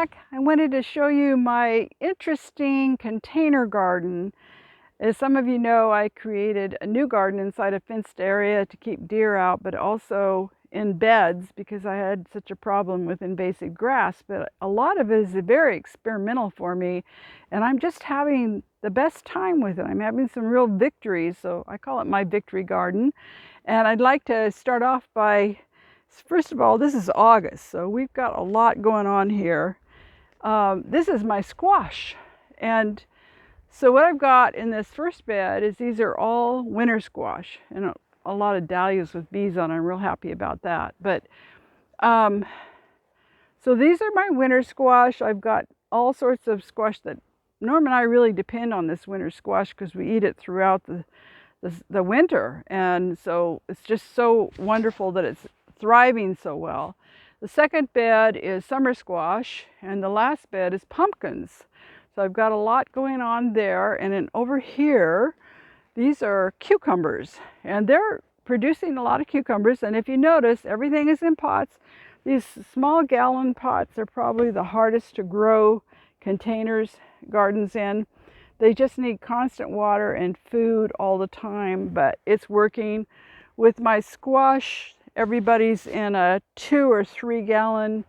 back. I wanted to show you my interesting container garden. As some of you know, I created a new garden inside a fenced area to keep deer out, but also in beds because I had such a problem with invasive grass. But a lot of it is very experimental for me, and I'm just having the best time with it. I'm having some real victories, so I call it my victory garden. And I'd like to start off by, first of all, this is August, so we've got a lot going on here. This is my squash. And so what I've got in this first bed is these are all winter squash and a lot of dahlias with bees on. I'm real happy about that. But so these are my winter squash. I've got all sorts of squash that Norm and I really depend on this winter squash because we eat it throughout the winter. And so it's just so wonderful that it's thriving so well. The second bed is summer squash, and the last bed is pumpkins. So I've got a lot going on there. And then over here, these are cucumbers, and they're producing a lot of cucumbers. And if you notice, everything is in pots. These small gallon pots are probably the hardest to grow gardens in. They just need constant water and food all the time, but it's working. With my squash, everybody's in a 2 or 3 gallon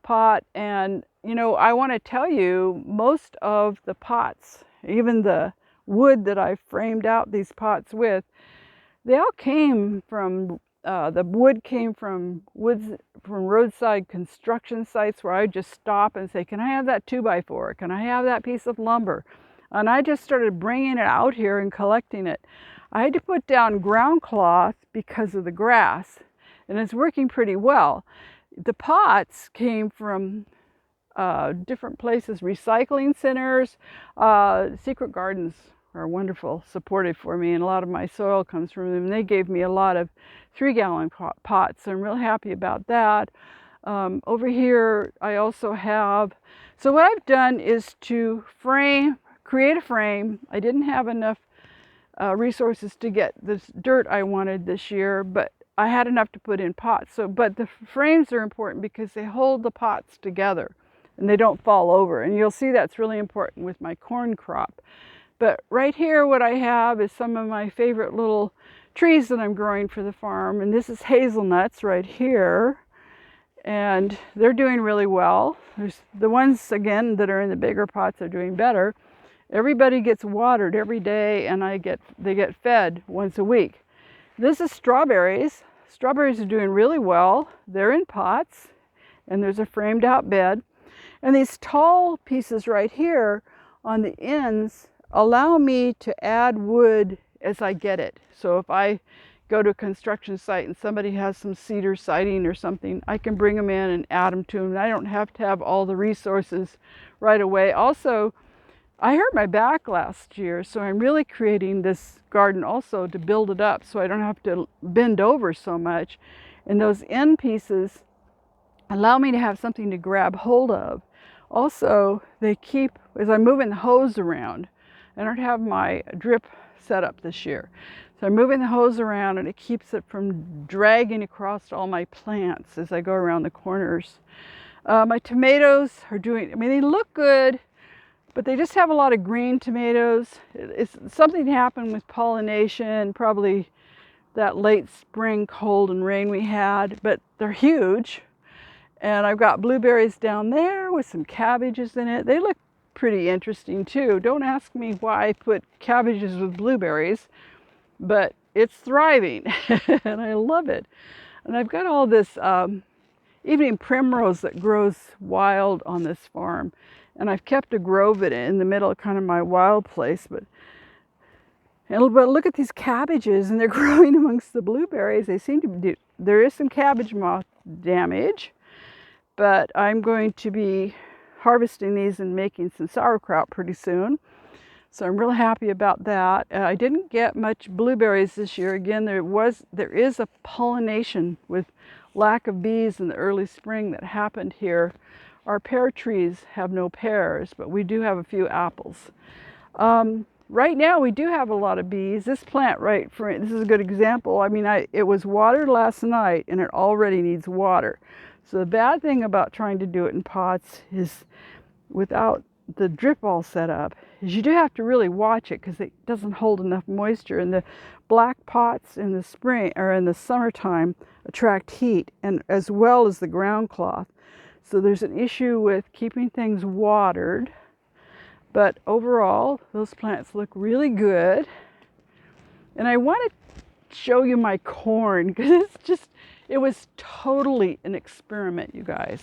pot. And you know, I want to tell you, most of the pots, even the wood that I framed out these pots with, they all came from, the wood came from roadside construction sites where I just stop and say, can I have that 2x4? Can I have that piece of lumber? And I just started bringing it out here and collecting it. I had to put down ground cloth because of the grass, and it's working pretty well. The pots came from different places, recycling centers. Secret Gardens are wonderful, supportive for me, and a lot of my soil comes from them. They gave me a lot of 3 gallon pots, so I'm real happy about that. Over here, I also have, so what I've done is to create a frame. I didn't have enough resources to get this dirt I wanted this year, but I had enough to put in pots. But the frames are important because they hold the pots together and they don't fall over. And you'll see that's really important with my corn crop. But right here, what I have is some of my favorite little trees that I'm growing for the farm. And this is hazelnuts right here. And they're doing really well. There's the ones, again, that are in the bigger pots are doing better. Everybody gets watered every day, and they get fed once a week. This is strawberries. Strawberries are doing really well. They're in pots, and there's a framed out bed. And these tall pieces right here on the ends allow me to add wood as I get it. So if I go to a construction site and somebody has some cedar siding or something, I can bring them in and add them to them. And I don't have to have all the resources right away. Also, I hurt my back last year, so I'm really creating this garden also to build it up so I don't have to bend over so much. And those end pieces allow me to have something to grab hold of. Also, they keep, as I'm moving the hose around, I don't have my drip set up this year. So I'm moving the hose around, and it keeps it from dragging across all my plants as I go around the corners. My tomatoes are doing, they look good, but they just have a lot of green tomatoes. Something happened with pollination, probably that late spring cold and rain we had, but they're huge. And I've got blueberries down there with some cabbages in it. They look pretty interesting too. Don't ask me why I put cabbages with blueberries, but it's thriving and I love it. And I've got all this evening primrose that grows wild on this farm. And I've kept a grove in the middle of kind of my wild place, but look at these cabbages, and they're growing amongst the blueberries. They seem to be, there is some cabbage moth damage, but I'm going to be harvesting these and making some sauerkraut pretty soon. So I'm real happy about that. I didn't get much blueberries this year. Again, there is a pollination with lack of bees in the early spring that happened here. Our pear trees have no pears, but we do have a few apples. Right now, we do have a lot of bees. This plant, this is a good example. It was watered last night, and it already needs water. So the bad thing about trying to do it in pots is without the drip all set up is you do have to really watch it because it doesn't hold enough moisture, and the black pots in the spring or in the summertime attract heat, and as well as the ground cloth. So there's an issue with keeping things watered, but overall those plants look really good. And I want to show you my corn because it was totally an experiment, you guys.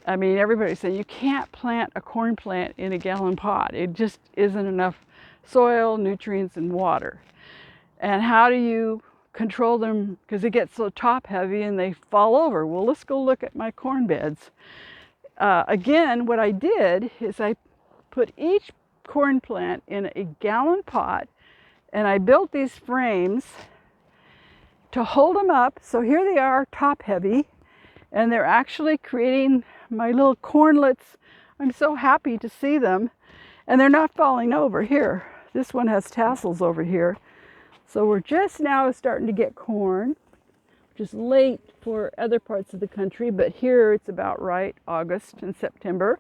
I mean, everybody's saying you can't plant a corn plant in a gallon pot. It just isn't enough soil, nutrients, and water. And how do you control them? Because it gets so top heavy and they fall over. Well, let's go look at my corn beds. Again, what I did is I put each corn plant in a gallon pot, and I built these frames to hold them up. So here they are, top heavy, and they're actually creating my little cornlets. I'm so happy to see them, and they're not falling over. Here, this one has tassels over here. So we're just now starting to get corn, which is late for other parts of the country, but here it's about right, August and September.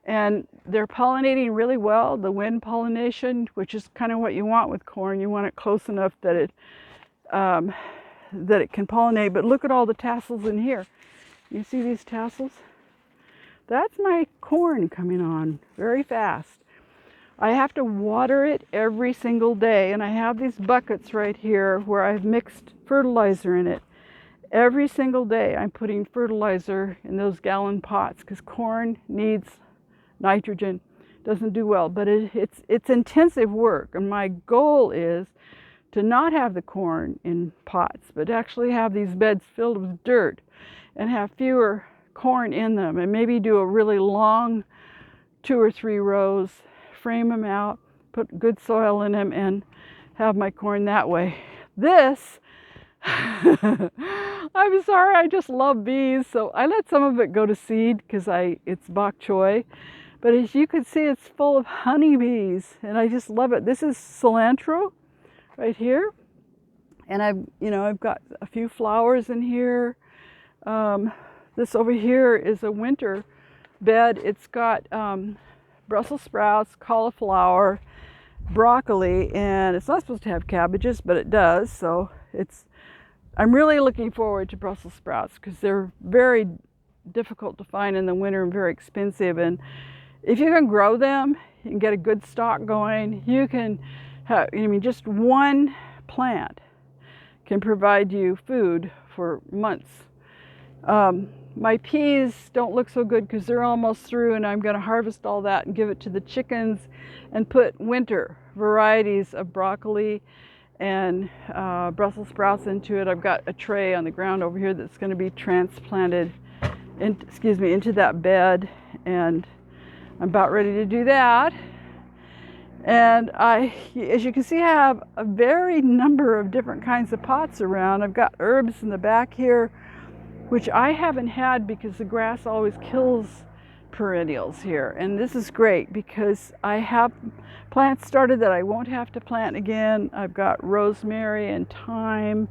And they're pollinating really well, the wind pollination, which is kind of what you want with corn. You want it close enough that it can pollinate. But look at all the tassels in here. You see these tassels? That's my corn coming on very fast. I have to water it every single day, and I have these buckets right here where I've mixed fertilizer in it. Every single day I'm putting fertilizer in those gallon pots because corn needs nitrogen. Doesn't do well, but it's intensive work, and my goal is to not have the corn in pots, but actually have these beds filled with dirt and have fewer corn in them, and maybe do a really long 2 or 3 rows, frame them out, put good soil in them, and have my corn that way. This, I'm sorry, I just love bees, so I let some of it go to seed because it's bok choy. But as you can see, it's full of honeybees, and I just love it. This is cilantro right here, and I've got a few flowers in here. This over here is a winter bed. It's got Brussels sprouts, cauliflower, broccoli, and it's not supposed to have cabbages, but it does. So I'm really looking forward to Brussels sprouts because they're very difficult to find in the winter and very expensive. And if you can grow them and get a good stock going, you can have, just one plant can provide you food for months. My peas don't look so good because they're almost through, and I'm going to harvest all that and give it to the chickens and put winter varieties of broccoli and Brussels sprouts into it. I've got a tray on the ground over here that's going to be transplanted into that bed, and I'm about ready to do that. And as you can see, I have a very number of different kinds of pots around. I've got herbs in the back here, which I haven't had because the grass always kills perennials here. And this is great because I have plants started that I won't have to plant again. I've got rosemary and thyme.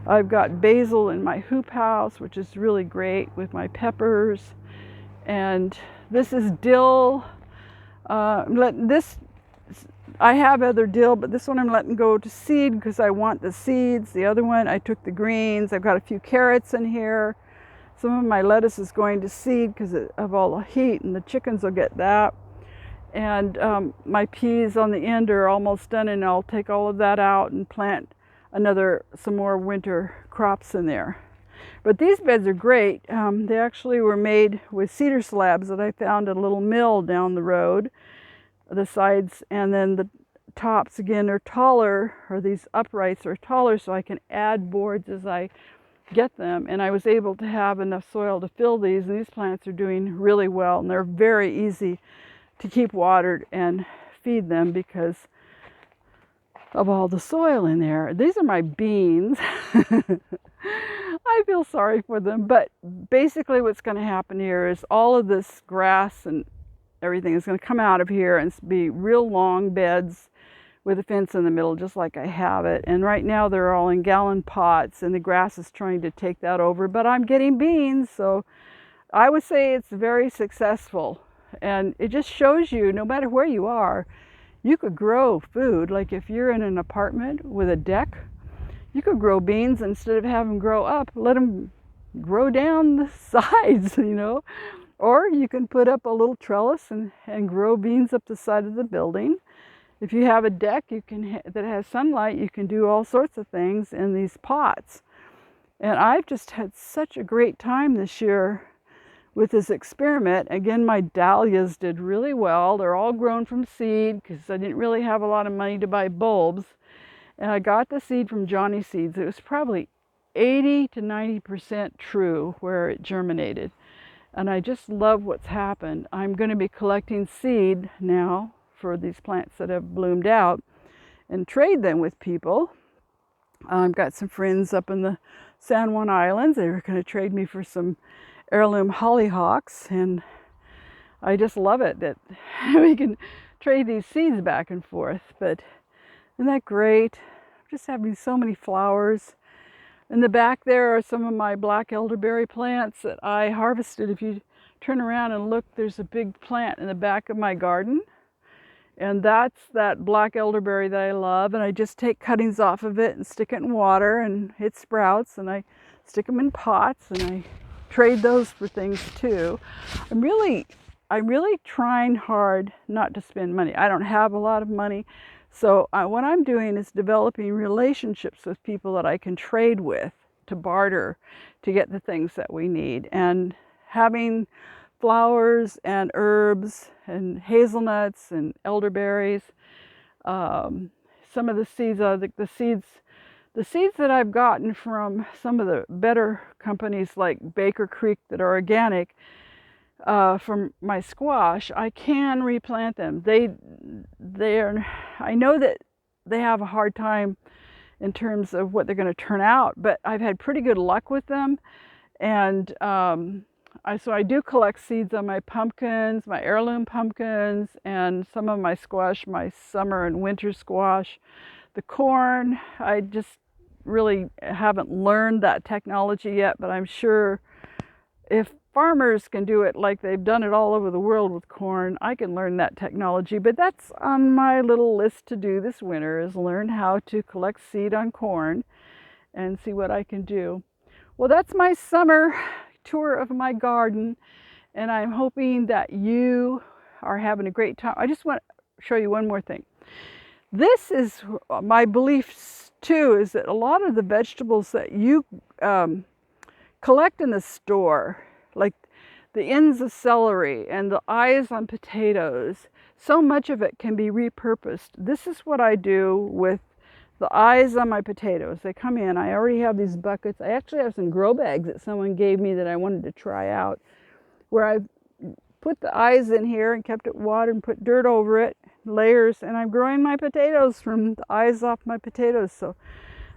I've got basil in my hoop house, which is really great with my peppers. And this is dill. I have other dill, but this one I'm letting go to seed because I want the seeds. The other one, I took the greens. I've got a few carrots in here. Some of my lettuce is going to seed because of all the heat, and the chickens will get that. And my peas on the end are almost done, and I'll take all of that out and plant some more winter crops in there. But these beds are great. They actually were made with cedar slabs that I found at a little mill down the road. The sides and then the tops again are taller, or these uprights are taller, so I can add boards as I get them. And I was able to have enough soil to fill these, and these plants are doing really well, and they're very easy to keep watered and feed them because of all the soil in there. These are my beans. I feel sorry for them, but basically what's going to happen here is all of this grass and everything is going to come out of here and be real long beds with a fence in the middle, just like I have it. And right now they're all in gallon pots, and the grass is trying to take that over, but I'm getting beans, so I would say it's very successful. And it just shows you, no matter where you are, you could grow food. Like if you're in an apartment with a deck, you could grow beans. Instead of having them grow up, let them grow down the sides, you know. Or you can put up a little trellis and grow beans up the side of the building. If you have a deck that has sunlight, you can do all sorts of things in these pots. And I've just had such a great time this year with this experiment. Again, my dahlias did really well. They're all grown from seed because I didn't really have a lot of money to buy bulbs. And I got the seed from Johnny Seeds. It was probably 80 to 90% true where it germinated. And I just love what's happened. I'm going to be collecting seed now for these plants that have bloomed out and trade them with people. I've got some friends up in the San Juan Islands. They were going to trade me for some heirloom hollyhocks, and I just love it that we can trade these seeds back and forth. But isn't that great? I'm just having so many flowers. In the back there are some of my black elderberry plants that I harvested. If you turn around and look, there's a big plant in the back of my garden. And that's that black elderberry that I love. And I just take cuttings off of it and stick it in water, and it sprouts. And I stick them in pots, and I trade those for things too. I'm really trying hard not to spend money. I don't have a lot of money. So what I'm doing is developing relationships with people that I can trade with, to barter, to get the things that we need. And having flowers and herbs and hazelnuts and elderberries. Some of the seeds, the seeds that I've gotten from some of the better companies like Baker Creek that are organic, from my squash, I can replant them. I know that they have a hard time in terms of what they're going to turn out, but I've had pretty good luck with them. And so I do collect seeds on my pumpkins, my heirloom pumpkins, and some of my squash, my summer and winter squash. The corn, I just really haven't learned that technology yet, but I'm sure if farmers can do it like they've done it all over the world with corn, I can learn that technology. But that's on my little list to do this winter, is learn how to collect seed on corn and see what I can do. Well, that's my summer tour of my garden, and I'm hoping that you are having a great time. I just want to show you one more thing. This is my beliefs too, is that a lot of the vegetables that you collect in the store, like the ends of celery and the eyes on potatoes, so much of it can be repurposed. This is what I do with the eyes on my potatoes. They come in, I already have these buckets. I actually have some grow bags that someone gave me that I wanted to try out, where I put the eyes in here and kept it watered and put dirt over it, layers, and I'm growing my potatoes from the eyes off my potatoes. So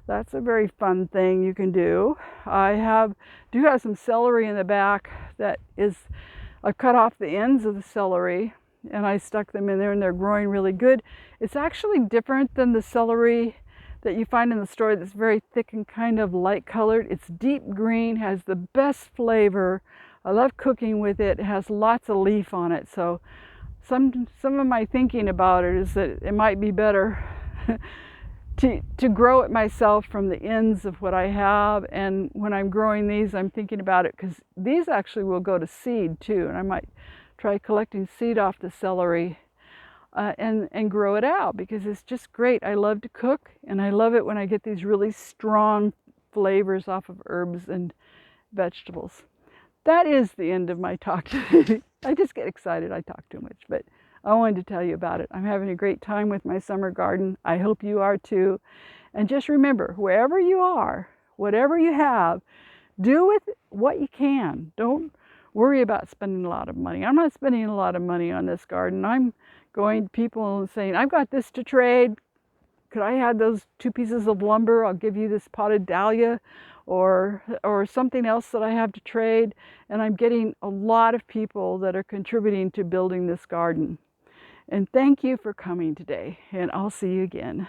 that's a very fun thing you can do. I do have some celery in the back that I cut off the ends of the celery and I stuck them in there, and they're growing really good. It's actually different than the celery that you find in the store that's very thick and kind of light colored. It's deep green, has the best flavor. I love cooking with it. It has lots of leaf on it. So some of my thinking about it is that it might be better to grow it myself from the ends of what I have. And when I'm growing these, I'm thinking about it because these actually will go to seed too. And I might try collecting seed off the celery and grow it out, because it's just great. I love to cook, and I love it when I get these really strong flavors off of herbs and vegetables. That is the end of my talk today. I just get excited. I talk too much, but I wanted to tell you about it. I'm having a great time with my summer garden. I hope you are too. And just remember, wherever you are, whatever you have, do with what you can. Don't worry about spending a lot of money. I'm not spending a lot of money on this garden. I'm going to people and saying, I've got this to trade. Could I have those 2 pieces of lumber? I'll give you this potted dahlia or something else that I have to trade. And I'm getting a lot of people that are contributing to building this garden. And thank you for coming today, and I'll see you again.